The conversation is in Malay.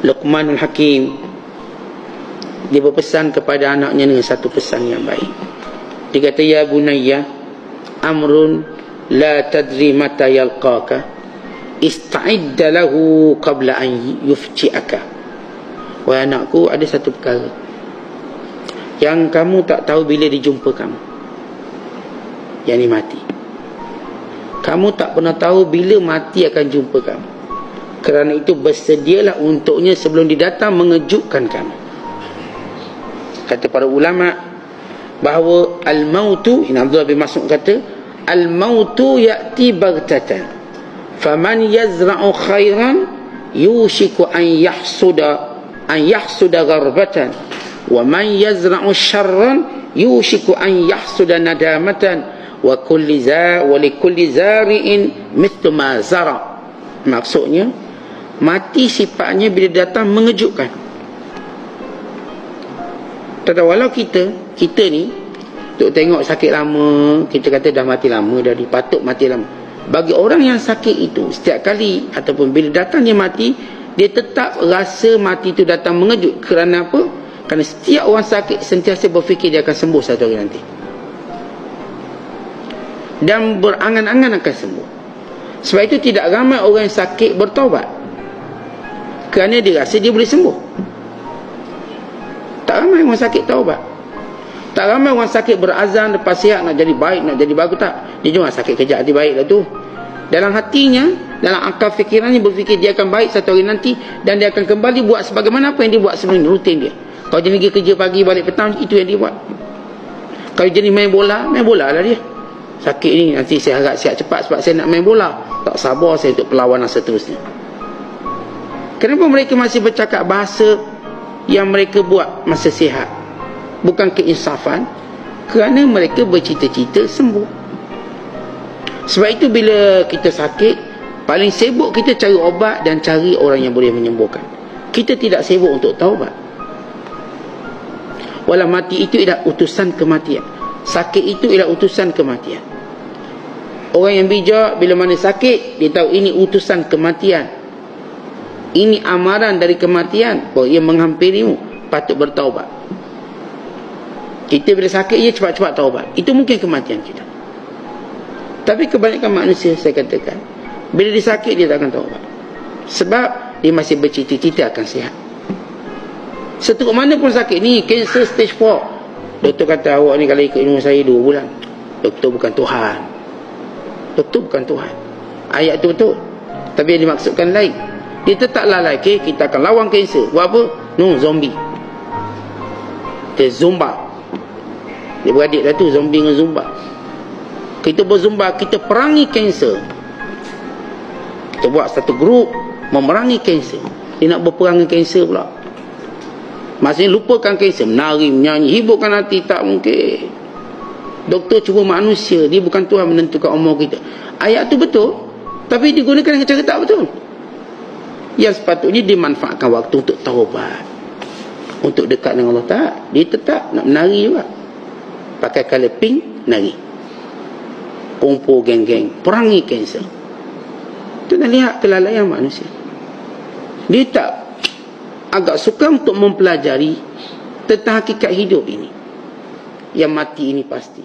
Luqmanul Hakim, dia berpesan kepada anaknya dengan satu pesan yang baik. Dia kata, ya bunayya, amrun la tadri mata yalqaka, ista'idda lahu qabla an yufji'aka. Wahai anakku, ada satu perkara yang kamu tak tahu bila dijumpa kamu, yang ni mati. Kamu tak pernah tahu bila mati akan jumpa kamu. Kerana itu bersedialah untuknya sebelum dia datang mengejutkan kamu. Kata para ulama bahawa al-mautu, ini Abdullah bin Mas'ud kata, al-mautu ya'ti baghtatan, faman yazra'u khairan yushiku an yahsuda gharbatan, wa man yazra'u syarran yushiku an yahsuda nadamatan, wa likulli zari'in mithlu ma zara. Maksudnya, mati sifatnya bila datang mengejutkan. Tetapi walau kita ni untuk tengok sakit lama, kita kata dah mati lama, dah dipatut mati lama. Bagi orang yang sakit itu, setiap kali ataupun bila datang dia mati, dia tetap rasa mati itu datang mengejut. Kerana apa? Kerana setiap orang sakit sentiasa berfikir dia akan sembuh satu hari nanti, dan berangan-angan akan sembuh. Sebab itu tidak ramai orang yang sakit bertaubat, kerana dia rasa dia boleh sembuh. Tak ramai orang sakit taubat. Tak ramai orang sakit berazam lepas sihat nak jadi baik, nak jadi bagus. Tak. Dia cuma sakit kejap hati baik lah tu. Dalam hatinya, dalam akal fikirannya berfikir dia akan baik satu hari nanti, dan dia akan kembali buat sebagaimana apa yang dia buat sebelum ini, rutin dia. Kalau jenis dia kerja pagi balik petang, itu yang dia buat. Kalau jenis main bola lah dia. Sakit ni nanti saya harap sihat cepat sebab saya nak main bola. Tak sabar saya untuk perlawanan seterusnya. Kenapa mereka masih bercakap bahasa yang mereka buat masa sihat? Bukan keinsafan, kerana mereka bercita-cita sembuh. Sebab itu bila kita sakit, paling sibuk kita cari obat dan cari orang yang boleh menyembuhkan. Kita tidak sibuk untuk taubat. Walau mati itu ialah utusan kematian, sakit itu ialah utusan kematian. Orang yang bijak bila mana sakit, dia tahu ini utusan kematian, ini amaran dari kematian, bahawa ia menghampirimu, patut bertaubat. Kita bila sakit, ia cepat-cepat taubat. Itu mungkin kematian kita. Tapi kebanyakan manusia, saya katakan, bila dia sakit, dia tak akan taubat. Sebab dia masih bercita-cita akan sihat. Seteruk mana pun sakit. Ni kanser stage 4. Doktor kata, awak ni kalau ikut ilmu saya 2 bulan. Doktor bukan Tuhan. Doktor bukan Tuhan. Ayat tu betul, tapi yang dimaksudkan lain. Dia tetap lalai. Okay, kita akan lawan kanser. Buat apa? No, zombie. Dia zumba. Dia beradik dah tu, zombie dengan zumba. Kita berzumba, kita perangi kanser. Kita buat satu grup memerangi kanser. Dia nak berperang dengan kanser pula. Maksudnya lupakan kanser, menari, menyanyi, hiburkan hati, tak mungkin. Doktor cuma manusia, dia bukan Tuhan menentukan umur kita. Ayat tu betul, tapi digunakan dengan cara tak betul. Yang sepatutnya dimanfaatkan waktu untuk taubat, untuk dekat dengan Allah. Tak, dia tetap nak menari juga. Pakai colour pink, nari. Kumpul geng-geng, perangi kanser. Itu nak lihat kelalaian manusia. Dia tak agak suka untuk mempelajari tentang hakikat hidup ini, yang mati ini pasti.